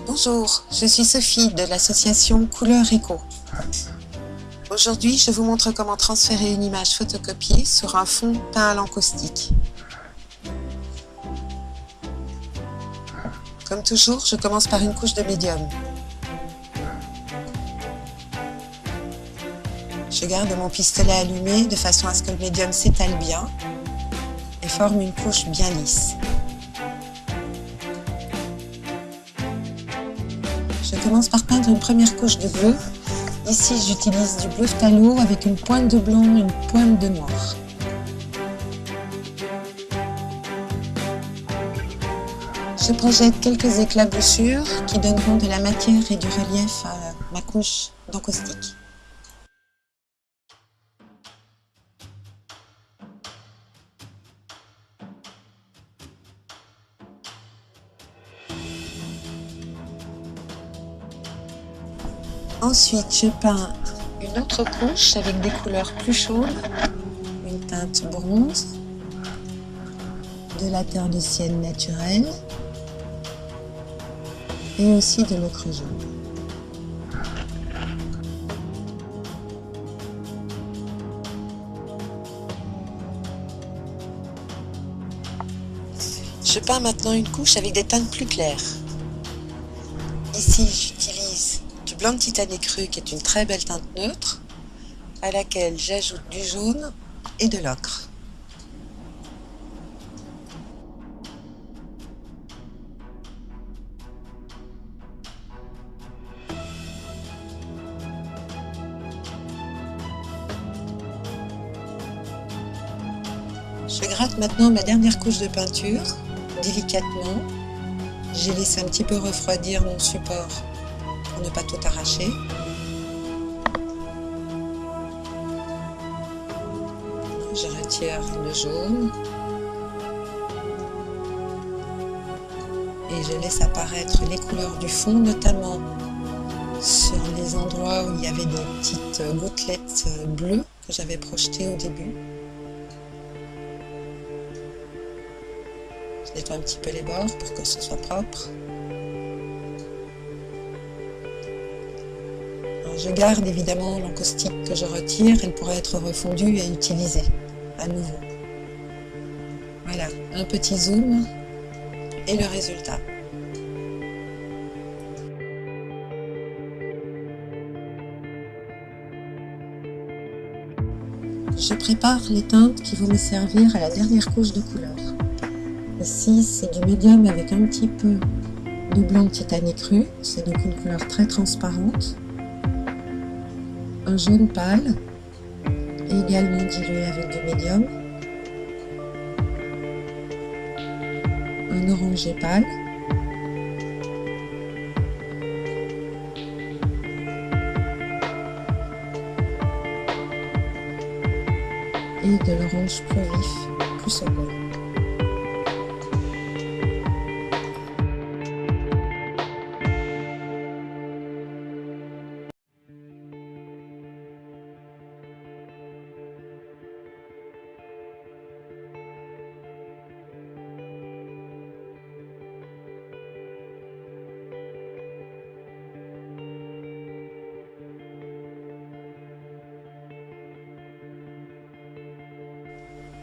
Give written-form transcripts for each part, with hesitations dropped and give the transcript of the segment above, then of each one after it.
Bonjour, je suis Sophie de l'association Couleur Éco. Aujourd'hui, je vous montre comment transférer une image photocopiée sur un fond peint à l'encaustique. Comme toujours, je commence par une couche de médium. Je garde mon pistolet allumé de façon à ce que le médium s'étale bien et forme une couche bien lisse. Je commence par peindre une première couche de bleu. Ici, j'utilise du bleu phthalo avec une pointe de blanc et une pointe de noir. Je projette quelques éclaboussures qui donneront de la matière et du relief à ma couche d'encaustique. Ensuite, je peins une autre couche avec des couleurs plus chaudes, une teinte bronze, de la terre de ciel naturelle et aussi de l'ocre jaune. Je peins maintenant une couche avec des teintes plus claires. Ici, j'utilise du blanc de titane cru qui est une très belle teinte neutre à laquelle j'ajoute du jaune et de l'ocre. Je gratte maintenant ma dernière couche de peinture, délicatement. J'ai laissé un petit peu refroidir mon support pour ne pas tout arracher. Je retire le jaune et je laisse apparaître les couleurs du fond, notamment sur les endroits où il y avait des petites gouttelettes bleues que j'avais projetées au début. Je nettoie un petit peu les bords pour que ce soit propre. Alors, je garde évidemment l'encaustique que je retire, elle pourra être refondue et utilisée à nouveau. Voilà, un petit zoom et le résultat. Je prépare les teintes qui vont me servir à la dernière couche de couleur. Ici, c'est du médium avec un petit peu de blanc de titane cru, c'est donc une couleur très transparente. Un jaune pâle, également dilué avec du médium. Un orangé pâle. Et de l'orange plus vif, plus sombre.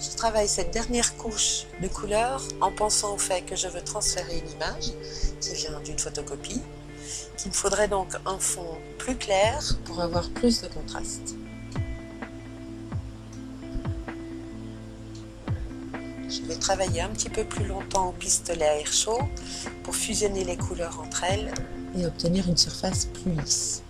Je travaille cette dernière couche de couleur en pensant au fait que je veux transférer une image qui vient d'une photocopie, qu'il me faudrait donc un fond plus clair pour avoir plus de contraste. Je vais travailler un petit peu plus longtemps au pistolet à air chaud pour fusionner les couleurs entre elles et obtenir une surface plus lisse.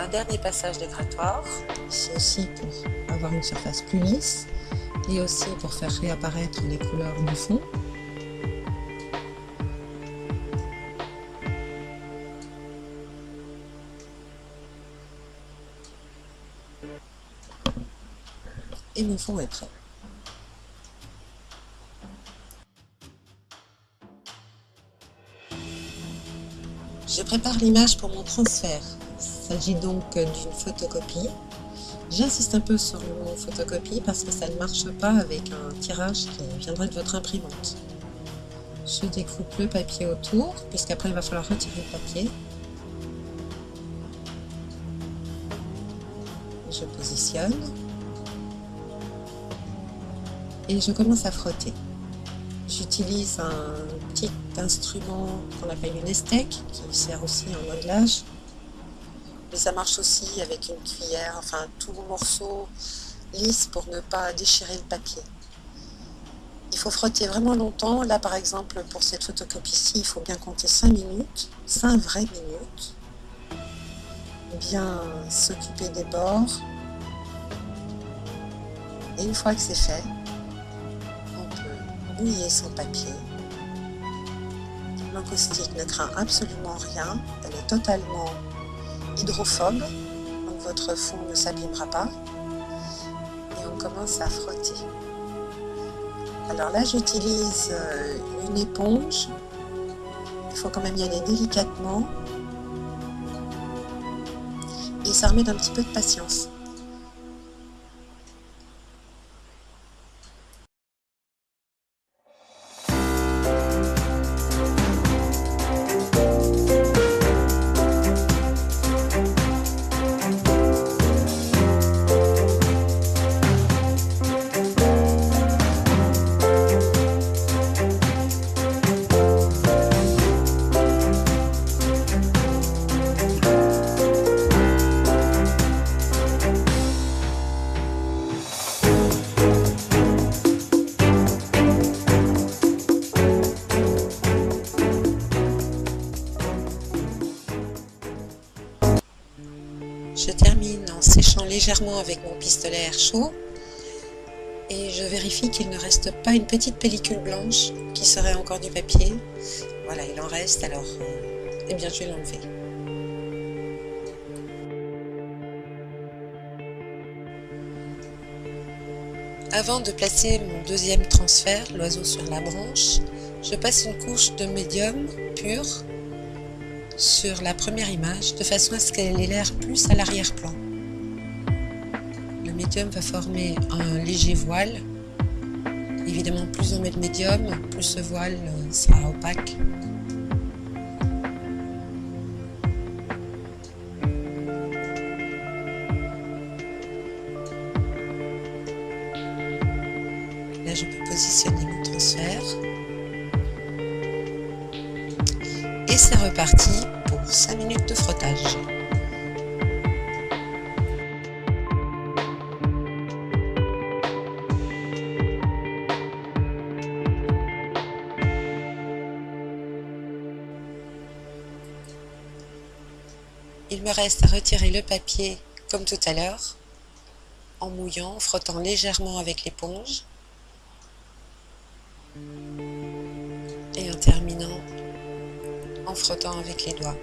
Un dernier passage de grattoir, c'est aussi pour avoir une surface plus lisse et aussi pour faire réapparaître les couleurs du fond. Et mon fond est prêt. Je prépare l'image pour mon transfert. s'agit donc d'une photocopie. J'insiste un peu sur le mot photocopie parce que ça ne marche pas avec un tirage qui viendrait de votre imprimante. Je découpe le papier autour, puisqu'après il va falloir retirer le papier. Je positionne et je commence à frotter. J'utilise un petit instrument qu'on appelle une estèque qui sert aussi en modelage. Mais ça marche aussi avec une cuillère, enfin tout morceau lisse pour ne pas déchirer le papier. Il faut frotter vraiment longtemps. Là par exemple pour cette photocopie-ci, il faut bien compter 5 minutes, 5 vraies minutes. Bien s'occuper des bords. Et une fois que c'est fait, on peut mouiller son papier. L'encaustique ne craint absolument rien, elle est totalement hydrophobe, donc votre fond ne s'abîmera pas. Et on commence à frotter. Alors là j'utilise une éponge, il faut quand même y aller délicatement et ça remet d'un petit peu de patience. Je termine en séchant légèrement avec mon pistolet à air chaud et je vérifie qu'il ne reste pas une petite pellicule blanche qui serait encore du papier. Voilà, il en reste, alors eh bien je vais l'enlever. Avant de placer mon deuxième transfert, l'oiseau sur la branche, je passe une couche de médium pur sur la première image, de façon à ce qu'elle ait l'air plus à l'arrière-plan. Le médium va former un léger voile. Évidemment, plus on met de médium, plus ce voile sera opaque. Là, je peux positionner mon transfert. Et c'est reparti pour 5 minutes de frottage. Il me reste à retirer le papier comme tout à l'heure, en mouillant, en frottant légèrement avec l'éponge et en terminant en frottant avec les doigts.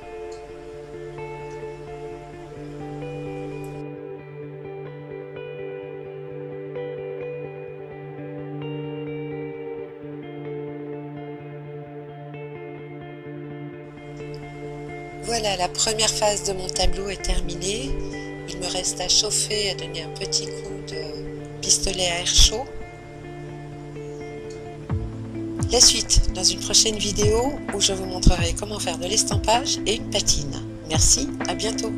Voilà, la première phase de mon tableau est terminée. Il me reste à chauffer, à donner un petit coup de pistolet à air chaud. La suite dans une prochaine vidéo où je vous montrerai comment faire de l'estampage et une patine. Merci, à bientôt.